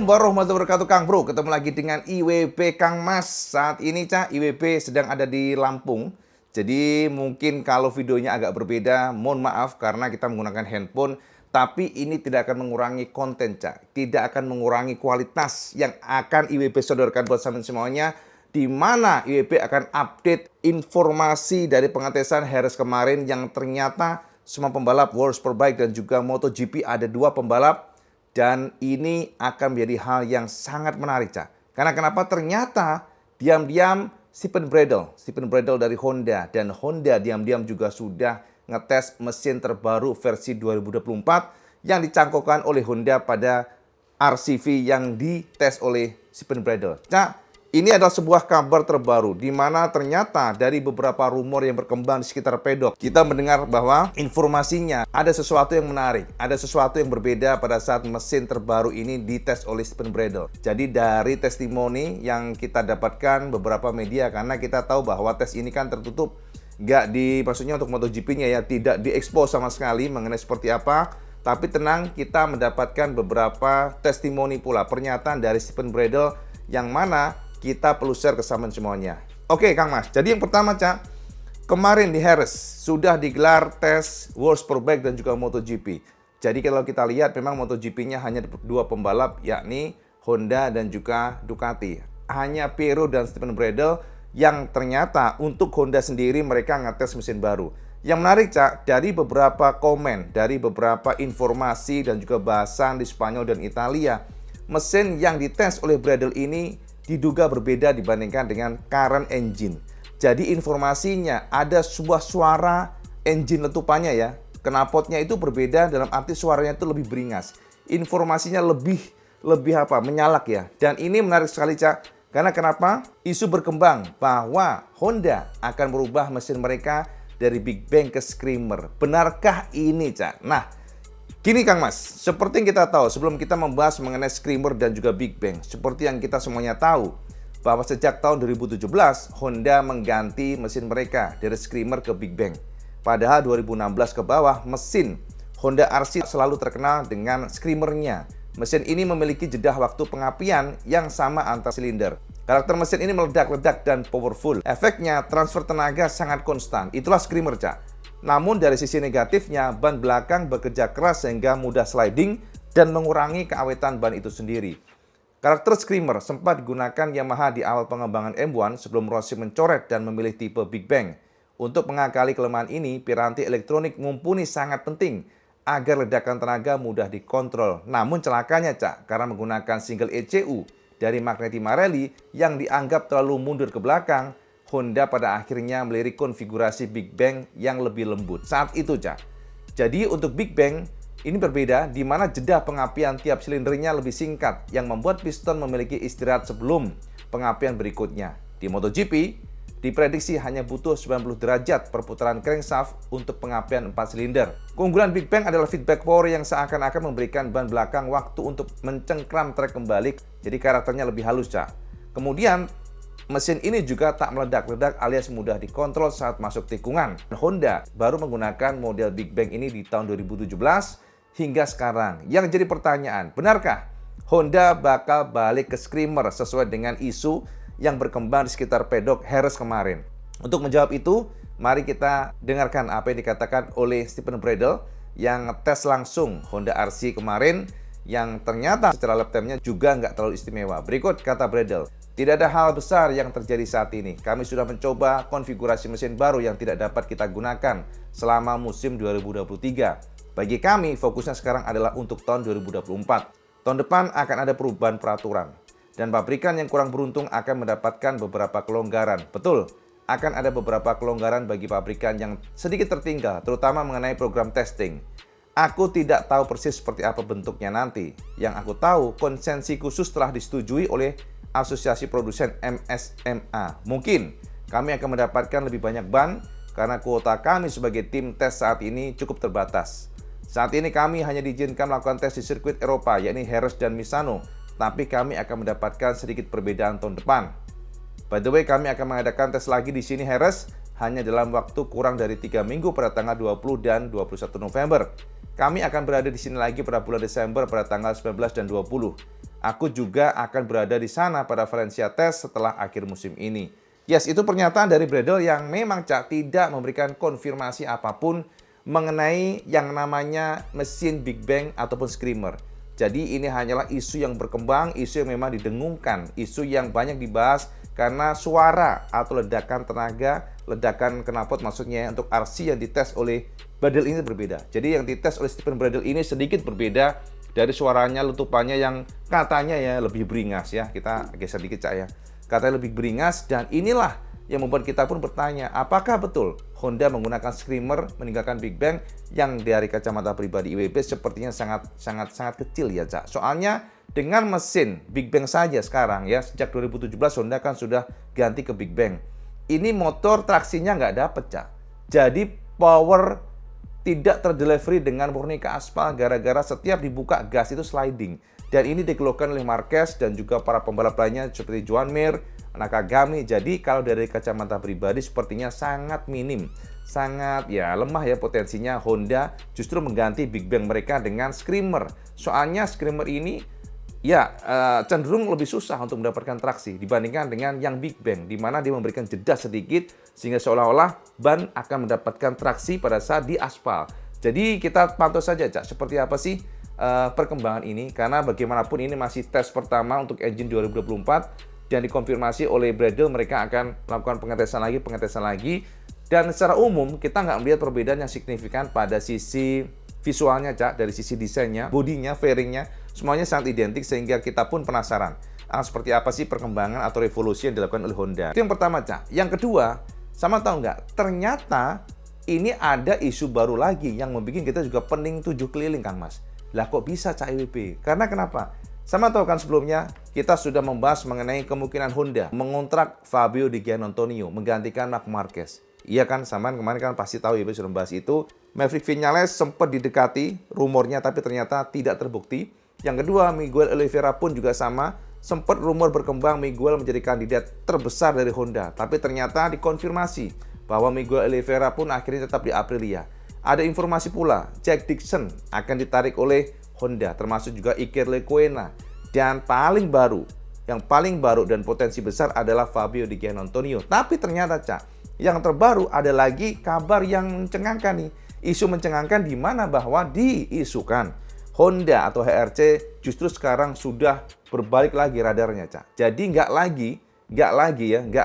Assalamualaikum warahmatullahi wabarakatuh Kang Bro. Ketemu lagi dengan IWB Kang Mas. Saat ini Cak, IWB sedang ada di Lampung. Jadi mungkin kalau videonya agak berbeda, mohon maaf karena kita menggunakan handphone. Tapi ini tidak akan mengurangi konten Cak. Tidak akan mengurangi kualitas yang akan IWB sodorkan buat sampean semuanya. Di mana IWB akan update informasi dari pengetesan Harris kemarin yang ternyata semua pembalap World Superbike dan juga MotoGP ada 2 pembalap. Dan ini akan menjadi hal yang sangat menarik, Cak. Karena kenapa? Ternyata diam-diam Stephen Bradl dari Honda. Dan Honda diam-diam juga sudah ngetes mesin terbaru versi 2024 yang dicangkokkan oleh Honda pada RCV yang dites oleh Stephen Bradl. Cak, ini adalah sebuah kabar terbaru di mana ternyata dari beberapa rumor yang berkembang di sekitar pedok, kita mendengar bahwa informasinya ada sesuatu yang menarik, ada sesuatu yang berbeda pada saat mesin terbaru ini dites oleh Stephen Bradl. Jadi dari testimoni yang kita dapatkan beberapa media, karena kita tahu bahwa tes ini kan tertutup, maksudnya untuk MotoGP-nya ya tidak diekspos sama sekali mengenai seperti apa. Tapi tenang, kita mendapatkan beberapa testimoni pula, pernyataan dari Stephen Bradl yang mana kita perlu share ke sampean semuanya. Oke Kang Mas, jadi yang pertama Cak, kemarin di Harris sudah digelar tes World Superbike dan juga MotoGP. Jadi kalau kita lihat memang MotoGP-nya hanya 2 pembalap, yakni Honda dan juga Ducati. Hanya Piero dan Stephen Bradl yang ternyata untuk Honda sendiri mereka ngetes mesin baru. Yang menarik Cak, dari beberapa komen, dari beberapa informasi dan juga bahasan di Spanyol dan Italia, mesin yang dites oleh Bradl ini diduga berbeda dibandingkan dengan current engine. Jadi informasinya ada sebuah suara engine letupannya ya. Knalpotnya itu berbeda dalam arti suaranya itu lebih beringas. Informasinya lebih menyalak ya. Dan ini menarik sekali Cak. Karena kenapa? Isu berkembang bahwa Honda akan merubah mesin mereka dari Big Bang ke Screamer. Benarkah ini Cak? Nah, gini Kang Mas, seperti yang kita tahu sebelum kita membahas mengenai Screamer dan juga Big Bang, seperti yang kita semuanya tahu bahwa sejak tahun 2017 Honda mengganti mesin mereka dari Screamer ke Big Bang. Padahal 2016 ke bawah mesin Honda RC selalu terkenal dengan Screamer-nya. Mesin ini memiliki jeda waktu pengapian yang sama antar silinder. Karakter mesin ini meledak-ledak dan powerful. Efeknya transfer tenaga sangat konstan. Itulah Screamer Cak. Namun dari sisi negatifnya, ban belakang bekerja keras sehingga mudah sliding dan mengurangi keawetan ban itu sendiri. Karakter Screamer sempat digunakan Yamaha di awal pengembangan M1 sebelum Rossi mencoret dan memilih tipe Big Bang. Untuk mengakali kelemahan ini, piranti elektronik mumpuni sangat penting agar ledakan tenaga mudah dikontrol. Namun celakanya Cak, karena menggunakan single ECU dari Magneti Marelli yang dianggap terlalu mundur ke belakang, Honda pada akhirnya melirik konfigurasi Big Bang yang lebih lembut saat itu Cak. Jadi untuk Big Bang ini berbeda di mana jeda pengapian tiap silindernya lebih singkat yang membuat piston memiliki istirahat sebelum pengapian berikutnya. Di MotoGP diprediksi hanya butuh 90 derajat perputaran crankshaft untuk pengapian 4 silinder. Keunggulan Big Bang adalah feedback power yang seakan-akan memberikan ban belakang waktu untuk mencengkram trek kembali. Jadi karakternya lebih halus Cak. Kemudian mesin ini juga tak meledak-ledak alias mudah dikontrol saat masuk tikungan. Honda baru menggunakan model Big Bang ini di tahun 2017 hingga sekarang. Yang jadi pertanyaan, benarkah Honda bakal balik ke Screamer sesuai dengan isu yang berkembang di sekitar pedok Harris kemarin? Untuk menjawab itu, mari kita dengarkan apa yang dikatakan oleh Stephen Bradl yang tes langsung Honda RC kemarin yang ternyata secara lap time-nya juga nggak terlalu istimewa. Berikut kata Bradl. Tidak ada hal besar yang terjadi saat ini. Kami sudah mencoba konfigurasi mesin baru yang tidak dapat kita gunakan selama musim 2023. Bagi kami, fokusnya sekarang adalah untuk tahun 2024. Tahun depan akan ada perubahan peraturan. Dan pabrikan yang kurang beruntung akan mendapatkan beberapa kelonggaran. Betul, akan ada beberapa kelonggaran bagi pabrikan yang sedikit tertinggal, terutama mengenai program testing. Aku tidak tahu persis seperti apa bentuknya nanti. Yang aku tahu, konsensi khusus telah disetujui oleh Asosiasi Produsen MSMA. Mungkin kami akan mendapatkan lebih banyak ban karena kuota kami sebagai tim tes saat ini cukup terbatas. Saat ini kami hanya diizinkan melakukan tes di sirkuit Eropa, yakni Jerez dan Misano. Tapi kami akan mendapatkan sedikit perbedaan tahun depan. By the way, kami akan mengadakan tes lagi di sini Jerez hanya dalam waktu kurang dari 3 minggu pada tanggal 20 dan 21 November. Kami akan berada di sini lagi pada bulan Desember pada tanggal 19 dan 20. Aku juga akan berada di sana pada Valencia Test setelah akhir musim ini. Yes, itu pernyataan dari Bradle yang memang Cak tidak memberikan konfirmasi apapun mengenai yang namanya mesin Big Bang ataupun Screamer. Jadi ini hanyalah isu yang berkembang, isu yang memang didengungkan, isu yang banyak dibahas karena suara atau ledakan tenaga, ledakan knalpot maksudnya untuk RC yang dites oleh Bradle ini berbeda. Jadi yang dites oleh Stephen Bradle ini sedikit berbeda dari suaranya, letupannya yang katanya ya lebih beringas ya. Kita geser dikit Cak ya. Katanya lebih beringas dan inilah yang membuat kita pun bertanya, apakah betul Honda menggunakan Screamer meninggalkan Big Bang yang dari kacamata pribadi IWB sepertinya sangat kecil ya Cak. Soalnya dengan mesin Big Bang saja sekarang ya, sejak 2017 Honda kan sudah ganti ke Big Bang. Ini motor traksinya nggak dapet Cak. Jadi power tidak terdelivery dengan murni ke aspal gara-gara setiap dibuka gas itu sliding. Dan ini dikeluhkan oleh Marquez dan juga para pembalap lainnya seperti Joan Mir, Nakagami. Jadi kalau dari kacamata pribadi sepertinya sangat minim. Sangat ya lemah ya potensinya Honda justru mengganti Big Bang mereka dengan Screamer. Soalnya Screamer ini ya cenderung lebih susah untuk mendapatkan traksi dibandingkan dengan yang Big Bang, di mana dia memberikan jeda sedikit sehingga seolah-olah ban akan mendapatkan traksi pada saat di aspal. Jadi kita pantau saja Cak, seperti apa sih perkembangan ini, karena bagaimanapun ini masih tes pertama untuk engine 2024 dan dikonfirmasi oleh Bradle mereka akan melakukan pengetesan lagi dan secara umum kita nggak melihat perbedaan yang signifikan pada sisi visualnya Cak, dari sisi desainnya, bodinya, fairingnya semuanya sangat identik sehingga kita pun penasaran seperti apa sih perkembangan atau revolusi yang dilakukan oleh Honda. Itu yang pertama Cak. Yang kedua, sama tahu nggak, ternyata ini ada isu baru lagi yang membuat kita juga pening 7 keliling Kang Mas. Lah kok bisa Cak IWB? Karena kenapa? Sama tahu kan sebelumnya kita sudah membahas mengenai kemungkinan Honda mengontrak Fabio Di Giannantonio menggantikan Marc Marquez. Iya kan, samaan kemarin kan pasti tahu IWB sudah membahas itu. Maverick Viñales sempat didekati rumornya tapi ternyata tidak terbukti. Yang kedua, Miguel Oliveira pun juga sama. Sempat rumor berkembang Miguel menjadi kandidat terbesar dari Honda. Tapi ternyata dikonfirmasi bahwa Miguel Oliveira pun akhirnya tetap di Aprilia. Ada informasi pula, Jack Dixon akan ditarik oleh Honda, termasuk juga Iker Lecuona. Dan yang paling baru dan potensi besar adalah Fabio Di Giannantonio. Tapi ternyata Cak, yang terbaru ada lagi kabar yang mencengangkan nih. Isu mencengangkan di mana bahwa diisukan Honda atau HRC justru sekarang sudah berbalik lagi radarnya Cak. Jadi nggak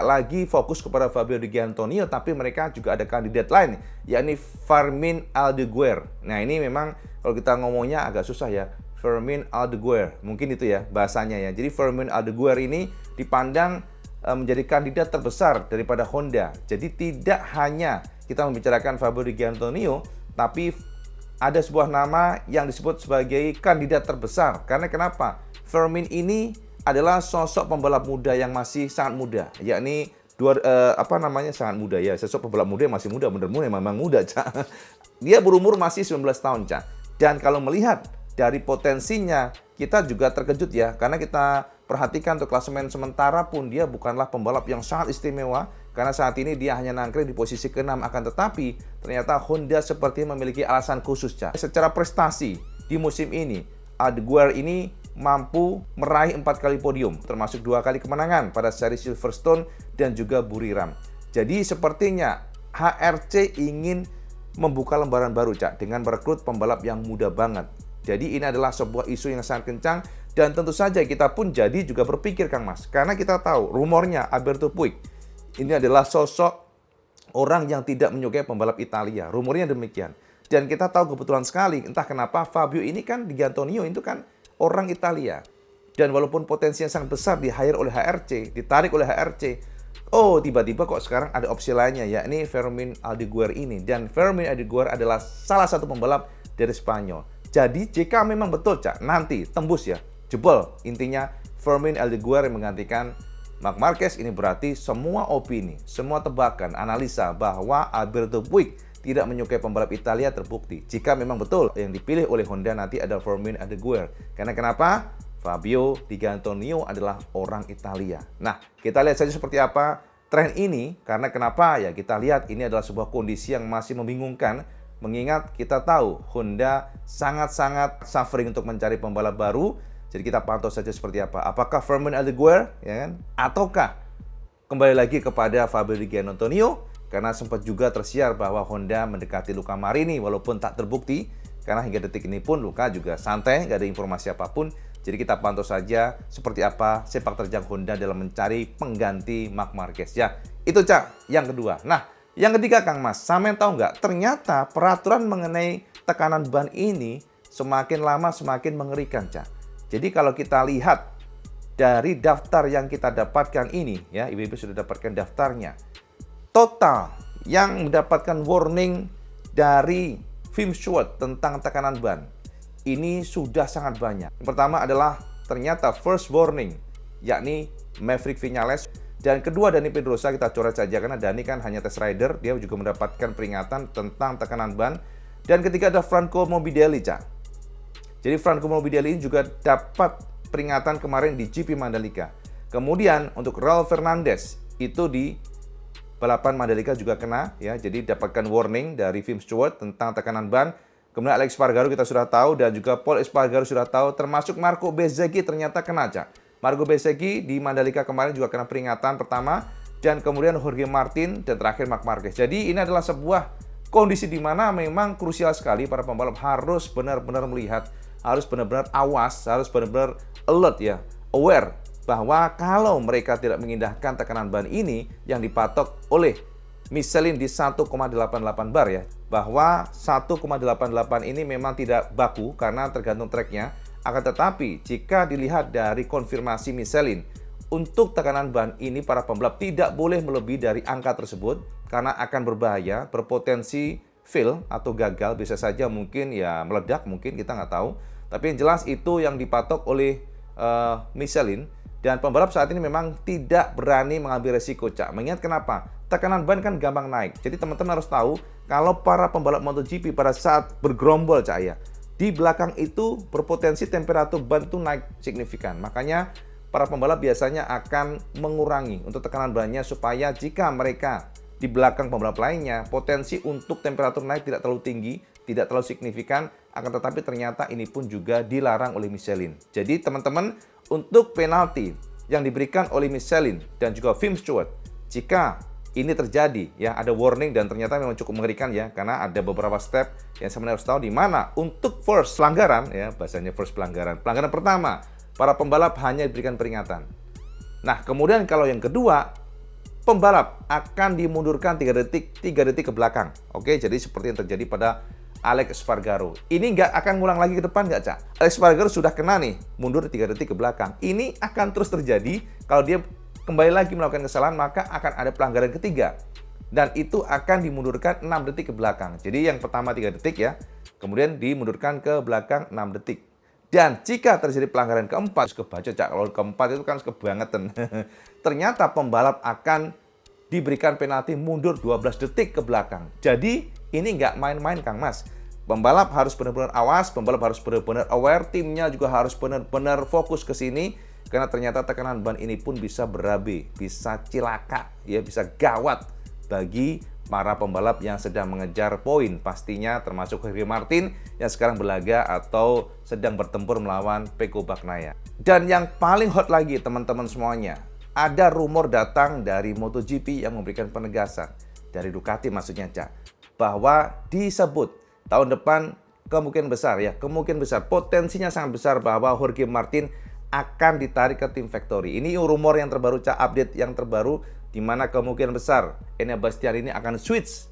lagi fokus kepada Fabio Di Giannantonio, tapi mereka juga ada kandidat lain, yakni Fermin Aldeguer. Nah ini memang kalau kita ngomongnya agak susah ya, Fermin Aldeguer, mungkin itu ya bahasanya ya. Jadi Fermin Aldeguer ini dipandang menjadi kandidat terbesar daripada Honda. Jadi tidak hanya kita membicarakan Fabio Di Giannantonio, tapi ada sebuah nama yang disebut sebagai kandidat terbesar. Karena kenapa? Fermin ini adalah sosok pembalap muda yang masih sangat muda, yakni sangat muda ya. Sosok pembalap muda yang masih muda, benar-benar memang muda, Cak. Dia berumur masih 19 tahun, Cak. Dan kalau melihat dari potensinya, kita juga terkejut ya, karena kita perhatikan untuk klasemen sementara pun dia bukanlah pembalap yang sangat istimewa, karena saat ini dia hanya nangkring di posisi ke-6, akan tetapi ternyata Honda seperti memiliki alasan khusus, Cak. Secara prestasi di musim ini, Aldeguer ini mampu meraih 4 kali podium, termasuk 2 kali kemenangan pada seri Silverstone dan juga Buriram. Jadi sepertinya HRC ingin membuka lembaran baru, Cak, dengan merekrut pembalap yang muda banget. Jadi ini adalah sebuah isu yang sangat kencang dan tentu saja kita pun jadi juga berpikir Kang Mas, karena kita tahu rumornya Alberto Puig ini adalah sosok orang yang tidak menyukai pembalap Italia. Rumornya demikian. Dan kita tahu kebetulan sekali, entah kenapa Fabio ini kan Di Giannantonio itu kan orang Italia. Dan walaupun potensi yang sangat besar di-hire oleh HRC, ditarik oleh HRC, tiba-tiba kok sekarang ada opsi lainnya, yakni Fermin Aldeguer ini. Dan Fermin Aldeguer adalah salah satu pembalap dari Spanyol. Jadi jika memang betul, Cak, nanti tembus ya, jebol, intinya Fermin Aldeguer yang menggantikan Marc Marquez, ini berarti semua opini, semua tebakan, analisa bahwa Alberto Puig tidak menyukai pembalap Italia terbukti. Jika memang betul yang dipilih oleh Honda nanti ada Fermin Aldeguer. Karena kenapa? Fabio Di Giannantonio adalah orang Italia. Nah, kita lihat saja seperti apa tren ini. Karena kenapa? Ya kita lihat ini adalah sebuah kondisi yang masih membingungkan. Mengingat kita tahu Honda sangat-sangat suffering untuk mencari pembalap baru. Jadi kita pantau saja seperti apa. Apakah Firmin Aldeguer, ya kan? Ataukah kembali lagi kepada Fabio Di Giannantonio, karena sempat juga tersiar bahwa Honda mendekati Luca Marini walaupun tak terbukti, karena hingga detik ini pun Luca juga santai, nggak ada informasi apapun. Jadi kita pantau saja seperti apa sepak terjang Honda dalam mencari pengganti Marc Marquez. Ya, itu Cak, yang kedua. Nah, yang ketiga Kang Mas, sampean tahu nggak? Ternyata peraturan mengenai tekanan ban ini semakin lama semakin mengerikan Cak. Jadi kalau kita lihat dari daftar yang kita dapatkan ini, ya IWB sudah dapatkan daftarnya. Total yang mendapatkan warning dari Film Stewart tentang tekanan ban ini sudah sangat banyak. Yang pertama adalah ternyata first warning, yakni Maverick Viñales. Dan kedua Dani Pedrosa, kita coret saja karena Dani kan hanya test rider, dia juga mendapatkan peringatan tentang tekanan ban. Dan ketiga ada Franco Morbidelli, Cak. Jadi Franco Morbidelli ini juga dapat peringatan kemarin di GP Mandalika. Kemudian untuk Raul Fernandez itu di balapan Mandalika juga kena, ya. Jadi dapatkan warning dari Film Stewart tentang tekanan ban. Kemudian Alex Espargaro kita sudah tahu dan juga Paul Espargaro sudah tahu, termasuk Marco Bezzecchi ternyata kena, Cak. Marco Bezzecchi di Mandalika kemarin juga kena peringatan pertama, dan kemudian Jorge Martin, dan terakhir Marc Marquez. Jadi ini adalah sebuah kondisi di mana memang krusial sekali para pembalap harus benar-benar melihat, harus benar-benar awas, harus benar-benar alert, ya, aware bahwa kalau mereka tidak mengindahkan tekanan ban ini yang dipatok oleh Michelin di 1,88 bar, ya, bahwa 1,88 ini memang tidak baku karena tergantung treknya. Akan tetapi jika dilihat dari konfirmasi Michelin, untuk tekanan ban ini para pembalap tidak boleh melebihi dari angka tersebut karena akan berbahaya, berpotensi fail atau gagal, bisa saja mungkin ya meledak, mungkin kita nggak tahu. Tapi yang jelas itu yang dipatok oleh Michelin, dan pembalap saat ini memang tidak berani mengambil resiko, Cak. Mengingat kenapa? Tekanan ban kan gampang naik. Jadi teman-teman harus tahu kalau para pembalap MotoGP pada saat bergerombol, Cak, ya, di belakang itu berpotensi temperatur ban itu naik signifikan. Makanya para pembalap biasanya akan mengurangi untuk tekanan bannya supaya jika mereka di belakang pembalap lainnya, potensi untuk temperatur naik tidak terlalu tinggi, tidak terlalu signifikan. Akan tetapi ternyata ini pun juga dilarang oleh Michelin. Jadi teman-teman, untuk penalti yang diberikan oleh Michelin dan juga Film Stewart, jika ini terjadi, ya, ada warning dan ternyata memang cukup mengerikan, ya, karena ada beberapa step yang sebenarnya harus tahu di mana untuk first pelanggaran, ya, bahasanya first pelanggaran. Pelanggaran pertama, para pembalap hanya diberikan peringatan. Nah, kemudian kalau yang kedua, pembalap akan dimundurkan 3 detik ke belakang. Oke, jadi seperti yang terjadi pada Alex Espargaro. Ini nggak akan ngulang lagi ke depan, nggak, Cak? Alex Espargaro sudah kena nih, mundur 3 detik ke belakang. Ini akan terus terjadi kalau dia kembali lagi melakukan kesalahan, maka akan ada pelanggaran ketiga. Dan itu akan dimundurkan 6 detik ke belakang. Jadi yang pertama 3 detik, ya, kemudian dimundurkan ke belakang 6 detik. Dan jika terjadi pelanggaran keempat, kebaca, Cak, kalau keempat itu kan kebangetan. Ternyata pembalap akan diberikan penalti mundur 12 detik ke belakang. Jadi ini nggak main-main, Kang Mas. Pembalap harus benar-benar awas, pembalap harus benar-benar aware, timnya juga harus benar-benar fokus ke sini. Karena ternyata tekanan ban ini pun bisa berabe, bisa cilaka, ya, bisa gawat bagi para pembalap yang sedang mengejar poin. Pastinya termasuk Jorge Martin yang sekarang berlaga atau sedang bertempur melawan Pecco Bagnaia. Dan yang paling hot lagi teman-teman semuanya, ada rumor datang dari MotoGP yang memberikan penegasan. Dari Ducati maksudnya, Cak, bahwa disebut tahun depan kemungkinan besar, ya, kemungkinan besar, potensinya sangat besar bahwa Jorge Martin akan ditarik ke tim Factory. Ini rumor yang terbaru, Cak, update yang terbaru, di mana kemungkinan besar Enea Bastianini ini akan switch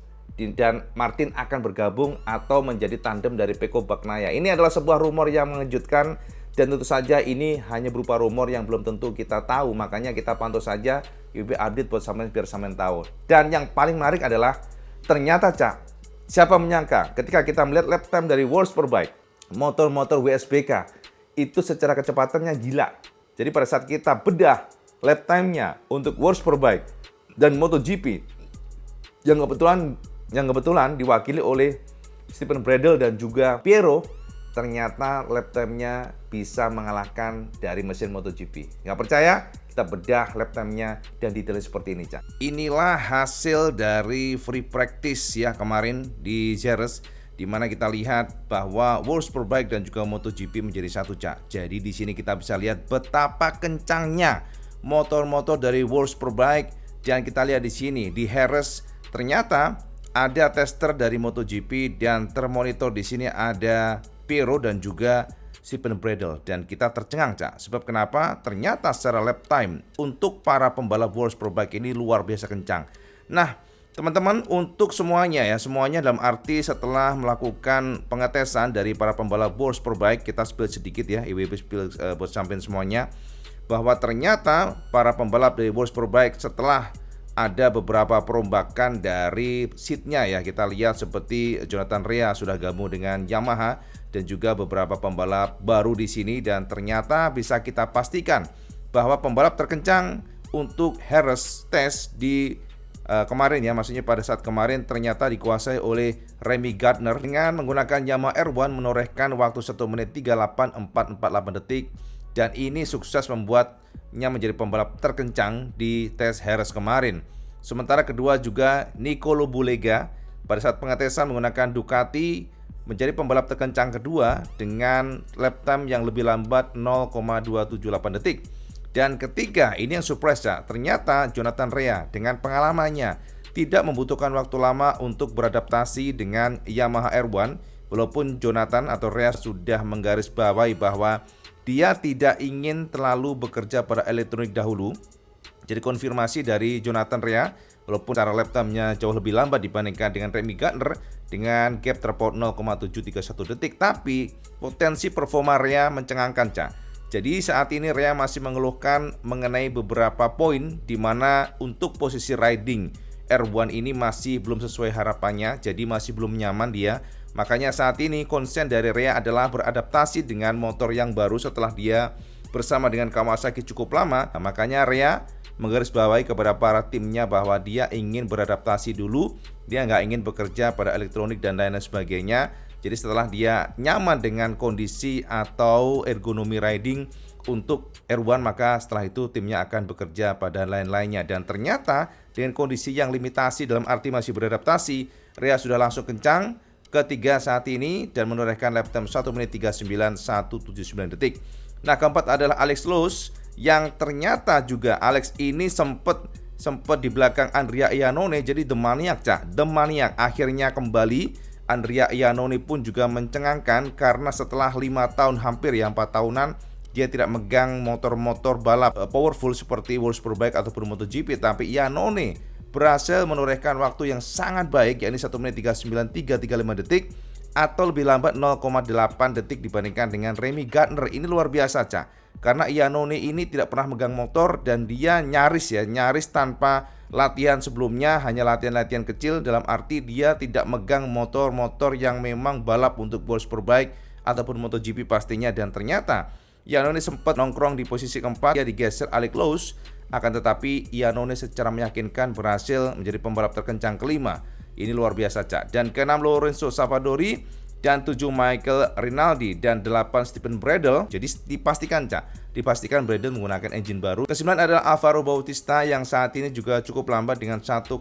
dan Martin akan bergabung atau menjadi tandem dari Pecco Bagnaia. Ini adalah sebuah rumor yang mengejutkan dan tentu saja ini hanya berupa rumor yang belum tentu kita tahu. Makanya kita pantau saja IWB update buat sampean biar sampean tahu. Dan yang paling menarik adalah ternyata, Cak, siapa menyangka ketika kita melihat lap time dari World Superbike, motor-motor WSBK, itu secara kecepatannya gila. Jadi pada saat kita bedah lap time-nya untuk World Superbike dan MotoGP yang kebetulan diwakili oleh Stephen Bradl dan juga Piero, ternyata lap time-nya bisa mengalahkan dari mesin MotoGP. Nggak percaya? Kita bedah lap time-nya dan detailnya seperti ini, Cak. Inilah hasil dari free practice, ya, kemarin di Jerez. di mana kita lihat bahwa World Superbike dan juga MotoGP menjadi satu, Cak. Jadi di sini kita bisa lihat betapa kencangnya motor-motor dari World Superbike, dan kita lihat di sini di Jerez ternyata ada tester dari MotoGP dan termonitor di sini ada Pirro dan juga Steven Bradl, dan kita tercengang, Cak. Sebab kenapa? Ternyata secara lap time untuk para pembalap World Superbike ini luar biasa kencang. Nah, teman-teman, untuk semuanya ya, semuanya dalam arti setelah melakukan pengetesan dari para pembalap World Superbike, kita spill sedikit ya, IWB spill buat sampein semuanya, bahwa ternyata para pembalap dari World Superbike setelah ada beberapa perombakan dari seatnya ya, kita lihat seperti Jonathan Rea sudah gabung dengan Yamaha dan juga beberapa pembalap baru di sini, dan ternyata bisa kita pastikan bahwa pembalap terkencang untuk Jerez test di kemarin ya, maksudnya pada saat kemarin ternyata dikuasai oleh Remy Gardner dengan menggunakan Yamaha R1 menorehkan waktu 1 menit 38.448 detik, dan ini sukses membuatnya menjadi pembalap terkencang di tes Jerez kemarin. Sementara kedua juga Nicolo Bulega pada saat pengetesan menggunakan Ducati menjadi pembalap terkencang kedua dengan lap time yang lebih lambat 0,278 detik. Dan ketiga, ini yang surprise ya, ternyata Jonathan Rea dengan pengalamannya tidak membutuhkan waktu lama untuk beradaptasi dengan Yamaha R1, walaupun Jonathan atau Rea sudah menggarisbawahi bahwa dia tidak ingin terlalu bekerja pada elektronik dahulu. Jadi konfirmasi dari Jonathan Rea, walaupun cara lap time-nya jauh lebih lambat dibandingkan dengan Remy Gardner dengan gap terpaut 0,731 detik, tapi potensi performa Rea mencengangkan, Cak. Jadi saat ini Rea masih mengeluhkan mengenai beberapa poin di mana untuk posisi riding R1 ini masih belum sesuai harapannya, jadi masih belum nyaman dia. Makanya saat ini konsen dari Rea adalah beradaptasi dengan motor yang baru setelah dia bersama dengan Kawasaki cukup lama. Nah, makanya Rea menggarisbawahi kepada para timnya bahwa dia ingin beradaptasi dulu, dia nggak ingin bekerja pada elektronik dan lain sebagainya. Jadi setelah dia nyaman dengan kondisi atau ergonomi riding untuk R1, maka setelah itu timnya akan bekerja pada lain-lainnya. Dan ternyata dengan kondisi yang limitasi dalam arti masih beradaptasi, Rea sudah langsung kencang ketiga saat ini dan menorehkan lap time 1 menit 39.179 detik. Nah, keempat adalah Alex Lowes yang ternyata juga Alex ini sempat di belakang Andrea Iannone, jadi The Maniac, Cak. The Maniac akhirnya kembali. Andrea Iannone pun juga mencengangkan karena setelah 5 tahun, hampir ya 4 tahunan, dia tidak megang motor-motor balap powerful seperti World Superbike ataupun MotoGP, tapi Iannone berhasil menorehkan waktu yang sangat baik, yakni 1 menit 39.335 detik atau lebih lambat 0,8 detik dibandingkan dengan Remy Gardner. Ini luar biasa, Cak, karena Iannone ini tidak pernah megang motor dan dia nyaris tanpa latihan sebelumnya, hanya latihan-latihan kecil, dalam arti dia tidak megang motor-motor yang memang balap untuk World Superbike ataupun MotoGP pastinya. Dan ternyata Iannone sempat nongkrong di posisi keempat, dia digeser Alex Lowes, akan tetapi Iannone secara meyakinkan berhasil menjadi pembalap terkencang kelima. Ini luar biasa, Cak. Dan keenam Lorenzo Savadori, dan 7 Michael Rinaldi, dan 8 Steven Bradl. Jadi dipastikan, Cak, dipastikan Bradl menggunakan engine baru. Kesembilan adalah Alvaro Bautista yang saat ini juga cukup lambat dengan 1,5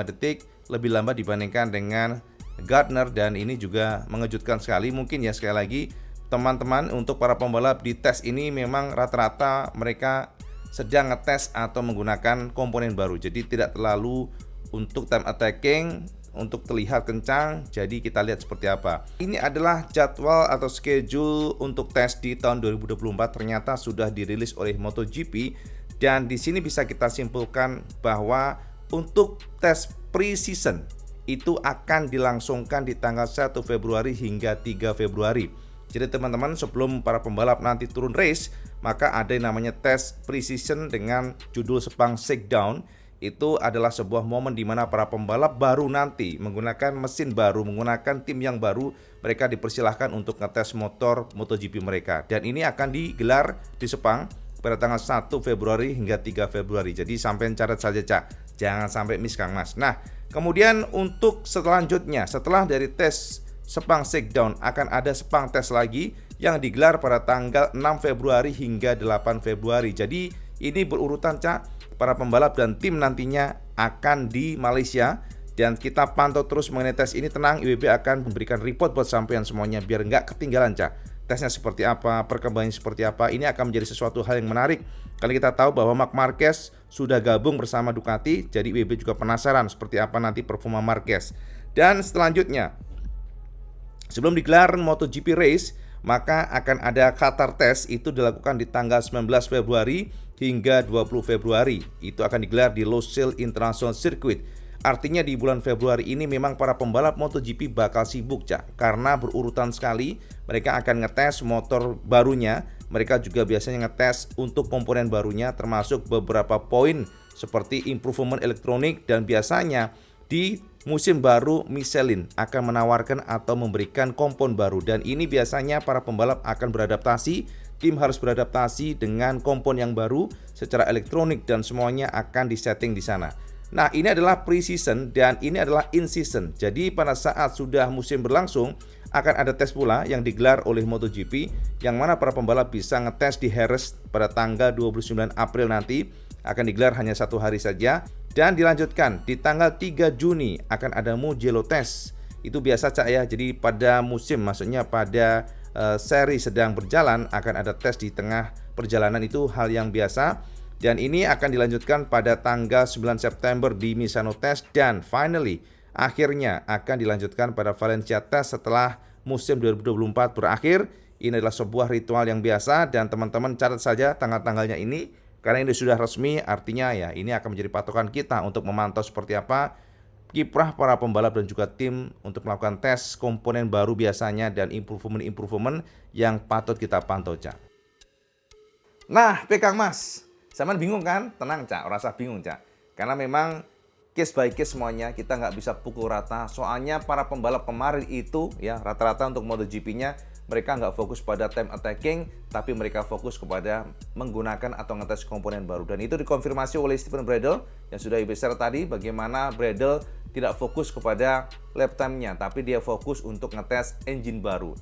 detik lebih lambat dibandingkan dengan Gardner, dan ini juga mengejutkan sekali. Mungkin ya, sekali lagi teman-teman, untuk para pembalap di tes ini memang rata-rata mereka sedang ngetes atau menggunakan komponen baru, jadi tidak terlalu untuk time attacking untuk terlihat kencang. Jadi kita lihat seperti apa. Ini adalah jadwal atau schedule untuk tes di tahun 2024, ternyata sudah dirilis oleh MotoGP, dan di sini bisa kita simpulkan bahwa untuk tes pre-season itu akan dilangsungkan di tanggal 1 Februari hingga 3 Februari. Jadi teman-teman, sebelum para pembalap nanti turun race, maka ada yang namanya tes pre-season dengan judul Sepang Shakedown. Itu adalah sebuah momen di mana para pembalap baru nanti menggunakan mesin baru, menggunakan tim yang baru, mereka dipersilahkan untuk ngetes motor MotoGP mereka. Dan ini akan digelar di Sepang pada tanggal 1 Februari hingga 3 Februari. Jadi sampai catat saja, Cak, jangan sampai miss, Kang Mas. Nah, kemudian untuk selanjutnya, setelah dari tes Sepang Shakedown, akan ada Sepang tes lagi yang digelar pada tanggal 6 Februari hingga 8 Februari. Jadi ini berurutan, Cak. Para pembalap dan tim nantinya akan di Malaysia Dan kita pantau terus mengenai tes ini. Tenang, IWB akan memberikan report buat sampean semuanya biar nggak ketinggalan, Cak. Tesnya seperti apa, perkembangannya seperti apa. Ini akan menjadi sesuatu hal yang menarik. Kalau kita tahu bahwa Marc Marquez sudah gabung bersama Ducati, jadi IWB juga penasaran seperti apa nanti performa Marquez. Dan selanjutnya, sebelum digelar MotoGP race, maka akan ada Qatar Test, itu dilakukan di tanggal 19 Februari hingga 20 Februari. Itu akan digelar di Losail International Circuit. Artinya di bulan Februari ini memang para pembalap MotoGP bakal sibuk, Cak, karena berurutan sekali. Mereka akan ngetes motor barunya. Mereka juga biasanya ngetes untuk komponen barunya, termasuk beberapa poin seperti improvement elektronik. Dan biasanya di musim baru Michelin akan menawarkan atau memberikan kompon baru. Dan ini biasanya para pembalap akan beradaptasi. Tim harus beradaptasi dengan kompon yang baru secara elektronik dan semuanya akan disetting di sana. Nah, ini adalah pre-season dan ini adalah in-season. Jadi pada saat sudah musim berlangsung, akan ada tes pula yang digelar oleh MotoGP, yang mana para pembalap bisa ngetes di Jerez pada tanggal 29 April nanti. Akan digelar hanya 1 hari saja dan dilanjutkan di tanggal 3 Juni akan ada Mugello Test. Itu biasa, Cak, ya. Jadi pada musim, maksudnya pada seri sedang berjalan akan ada tes di tengah perjalanan, itu hal yang biasa. Dan ini akan dilanjutkan pada tanggal 9 September di Misano Test. Dan finally, akhirnya akan dilanjutkan pada Valencia Test setelah musim 2024 berakhir. Ini adalah sebuah ritual yang biasa dan teman-teman catat saja tanggal-tanggalnya ini. Karena ini sudah resmi, artinya ya ini akan menjadi patokan kita untuk memantau seperti apa kiprah para pembalap dan juga tim untuk melakukan tes komponen baru biasanya dan improvement yang patut kita pantau, Cak. Nah, Kang Mas, zaman bingung kan? Tenang, Cak, rasa bingung, Cak. Karena memang case by case semuanya, kita nggak bisa pukul rata. Soalnya para pembalap kemarin itu ya rata-rata untuk MotoGP-nya mereka nggak fokus pada time attacking, tapi mereka fokus kepada menggunakan atau ngetes komponen baru. Dan itu dikonfirmasi oleh Steven Bradl yang sudah share tadi, bagaimana Bradl tidak fokus kepada lap time-nya, tapi dia fokus untuk ngetes engine baru.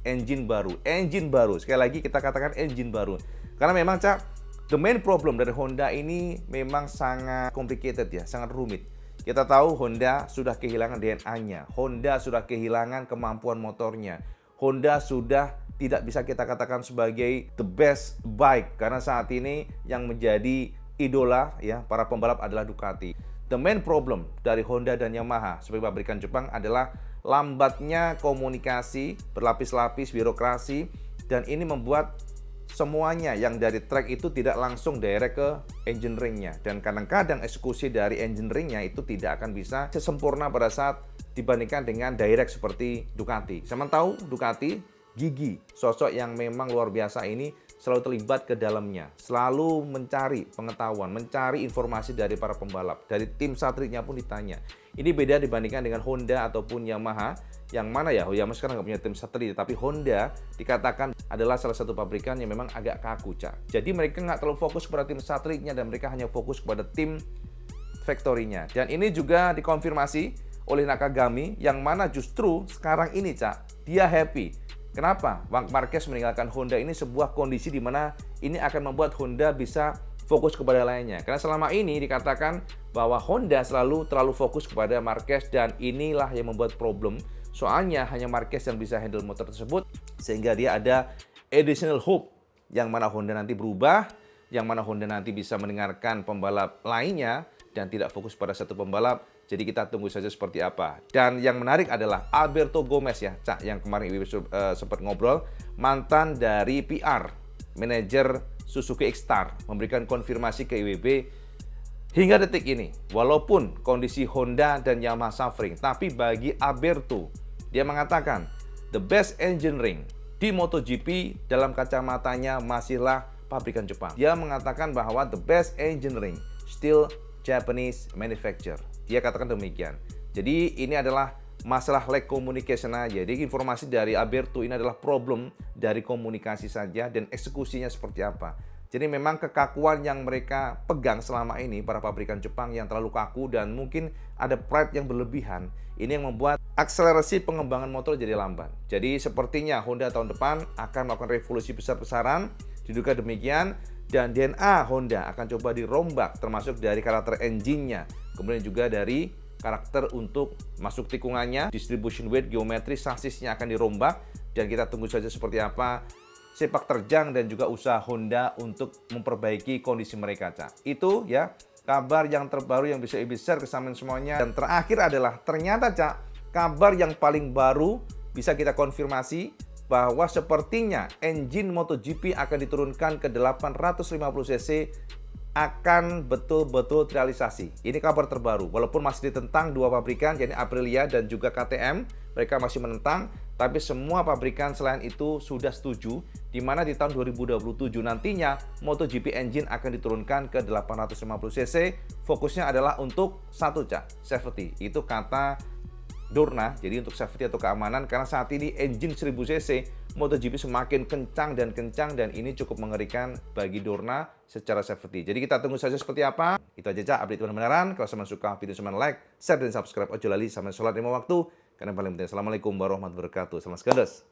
Sekali lagi kita katakan engine baru. Karena memang, Cak, the main problem dari Honda ini memang sangat complicated ya, sangat rumit. Kita tahu Honda sudah kehilangan DNA-nya, Honda sudah kehilangan kemampuan motornya, Honda sudah tidak bisa kita katakan sebagai the best bike karena saat ini yang menjadi idola ya para pembalap adalah Ducati. The main problem dari Honda dan Yamaha sebagai pabrikan Jepang adalah lambatnya komunikasi, berlapis-lapis birokrasi, dan ini membuat semuanya yang dari track itu tidak langsung direct ke engineering-nya, dan kadang-kadang eksekusi dari engineering-nya itu tidak akan bisa sesempurna pada saat dibandingkan dengan direct seperti Ducati. Saya tahu Ducati gigi, sosok yang memang luar biasa ini selalu terlibat ke dalamnya, selalu mencari pengetahuan, mencari informasi dari para pembalap, dari tim satelitnya pun ditanya. Ini beda dibandingkan dengan Honda ataupun Yamaha, yang mana ya Yamaha sekarang nggak punya tim satelit, tapi Honda dikatakan adalah salah satu pabrikan yang memang agak kaku, Cak. Jadi mereka nggak terlalu fokus kepada tim satelitnya dan mereka hanya fokus kepada tim factory-nya. Dan ini juga dikonfirmasi oleh Nakagami, yang mana justru sekarang ini, Cak, dia happy. Kenapa? Marc Marquez meninggalkan Honda ini sebuah kondisi di mana ini akan membuat Honda bisa fokus kepada lainnya. Karena selama ini dikatakan bahwa Honda selalu terlalu fokus kepada Marquez dan inilah yang membuat problem. Soalnya hanya Marquez yang bisa handle motor tersebut sehingga dia ada additional hope yang mana Honda nanti berubah, yang mana Honda nanti bisa mendengarkan pembalap lainnya dan tidak fokus pada satu pembalap. Jadi kita tunggu saja seperti apa. Dan yang menarik adalah Alberto Gomez ya, Cak, yang kemarin IWB sempat ngobrol, mantan dari PR, manajer Suzuki X-Star, memberikan konfirmasi ke IWB hingga detik ini. Walaupun kondisi Honda dan Yamaha suffering, tapi bagi Alberto, dia mengatakan the best engineering di MotoGP dalam kacamatanya masihlah pabrikan Jepang. Dia mengatakan bahwa the best engineering still Japanese manufacturer. Dia katakan demikian. Jadi ini adalah masalah lack communication aja. Jadi informasi dari Alberto ini adalah problem dari komunikasi saja dan eksekusinya seperti apa. Jadi memang kekakuan yang mereka pegang selama ini para pabrikan Jepang yang terlalu kaku dan mungkin ada pride yang berlebihan. Ini yang membuat akselerasi pengembangan motor jadi lambat. Jadi sepertinya Honda tahun depan akan melakukan revolusi besar-besaran, diduga demikian. Dan DNA Honda akan coba dirombak termasuk dari karakter engine-nya, kemudian juga dari karakter untuk masuk tikungannya, distribution weight, geometri, sasisnya akan dirombak, dan kita tunggu saja seperti apa sepak terjang dan juga usaha Honda untuk memperbaiki kondisi mereka, Cak. Itu ya kabar yang terbaru yang bisa share ke semuanya. Dan terakhir adalah ternyata, Cak, kabar yang paling baru bisa kita konfirmasi bahwa sepertinya engine MotoGP akan diturunkan ke 850 cc akan betul-betul terrealisasi. Ini kabar terbaru. Walaupun masih ditentang dua pabrikan, yakni Aprilia dan juga KTM, mereka masih menentang, tapi semua pabrikan selain itu sudah setuju, di mana di tahun 2027 nantinya MotoGP engine akan diturunkan ke 850 cc. Fokusnya adalah untuk satu, Cak, safety. Itu kata Dorna, jadi untuk safety atau keamanan, karena saat ini engine 1000 cc MotoGP semakin kencang dan ini cukup mengerikan bagi Dorna secara safety. Jadi kita tunggu saja seperti apa. Itu aja, Cak, update beneran. Kalau teman suka video teman like, share dan subscribe. Ojo lali sampai sholat 5 waktu. Karena yang paling penting, assalamualaikum warahmatullahi wabarakatuh. Salam segados.